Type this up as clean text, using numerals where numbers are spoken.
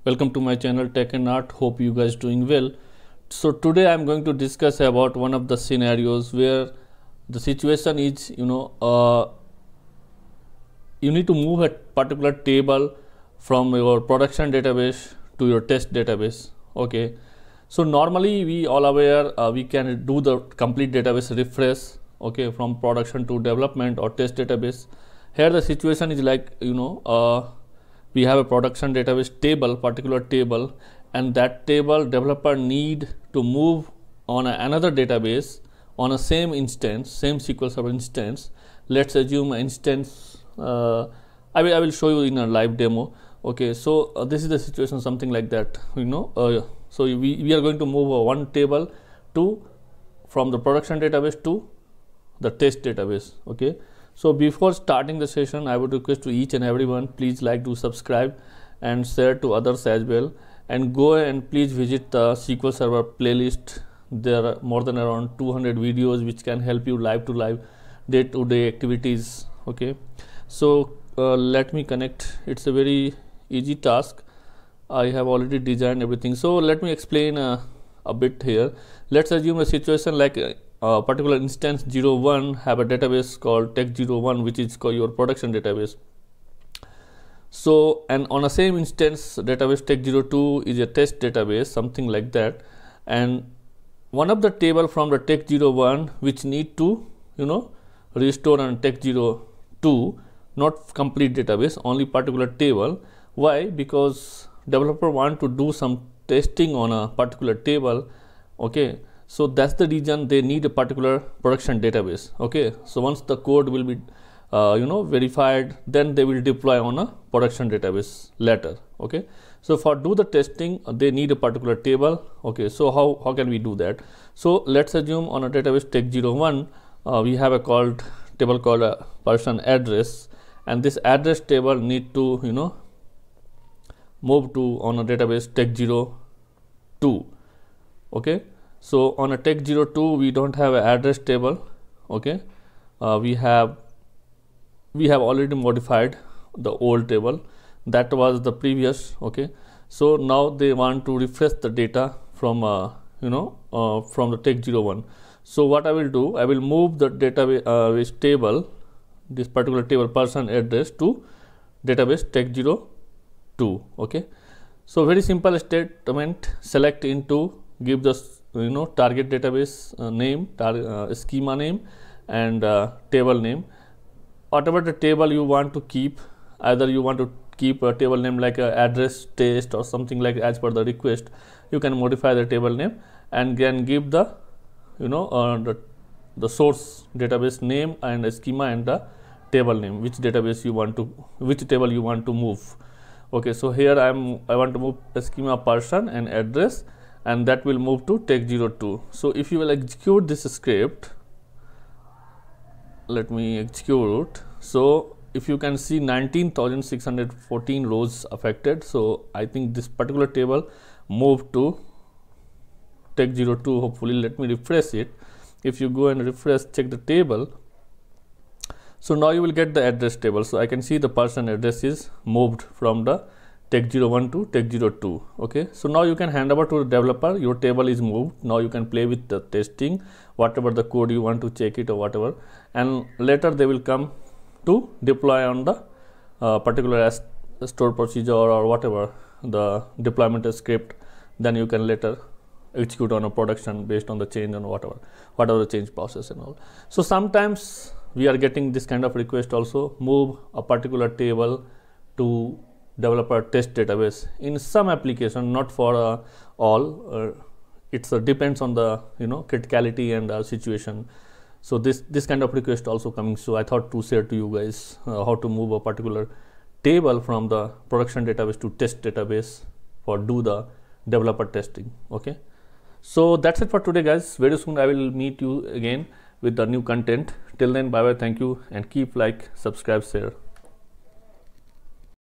Welcome to my channel Tech and Art. Hope you guys doing well. So today I'm going to discuss about one of the scenarios where the situation is you need to move a particular table from your production database to your test database. Okay, so normally we all aware we can do the complete database refresh, okay, from production to development or test database. Here the situation is like we have a production database table, particular table, and that table developer need to move on another database on a same instance, same SQL Server instance. Let's assume an instance. I will show you in a live demo. Okay, so this is the situation, something like that. So we are going to move one table from the production database to the test database. Okay. So before starting the session, I would request to each and everyone, please like to subscribe and share to others as well, and go and please visit the SQL Server playlist. There are more than around 200 videos which can help you live to live day-to-day activities. Okay, so let me connect. It's a very easy task. I have already designed everything, so let me explain a bit here. Let's assume a situation like particular instance 01 have a database called tech01, which is called your production database. So, and on the same instance database tech02 is a test database, something like that, and one of the table from the tech01 which need to restore on tech02, not complete database, only particular table. Why? Because developer want to do some testing on a particular table. Okay, so that's the reason they need a particular production database. Okay, so once the code will be verified, then they will deploy on a production database later. Okay, so for do the testing they need a particular table. Okay, so how can we do that? So let's assume on a database tech01 we have a table called a person address, and this address table need to move to on a database tech02. Okay, so on a tech02 we don't have an address table. Okay, we have already modified the old table, that was the previous. Okay, so now they want to refresh the data from from the tech01. So what I will do, I will move the database table, this particular table person address, to database tech02. Okay, so very simple statement, select into, give the target database name, schema name, and table name. Whatever the table you want to keep, either you want to keep a table name like address test or something like as per the request, you can modify the table name and then give the the source database name and schema and the table name, which table you want to move. Okay, so here I want to move a schema person and address, and that will move to tech02. So if you will execute this script, let me execute. So if you can see 19,614 rows affected, so I think this particular table moved to tech02. Hopefully, let me refresh it. If you go and refresh, check the table, so now you will get the address table. So I can see the person address is moved from the tech01 to tech02. Okay, so now you can hand over to the developer, your table is moved. Now you can play with the testing, whatever the code you want to check it or whatever, and later they will come to deploy on the particular store procedure or whatever the deployment script. Then you can later execute on a production based on the change and whatever the change process and all. So sometimes we are getting this kind of request also, move a particular table to developer test database. In some application, not for all, it depends on the criticality and situation. So this kind of request also coming. So I thought to share to you guys how to move a particular table from the production database to test database for do the developer testing. Okay, so that's it for today, guys. Very soon I will meet you again with the new content. Till then, bye bye, thank you, and keep like, subscribe, share.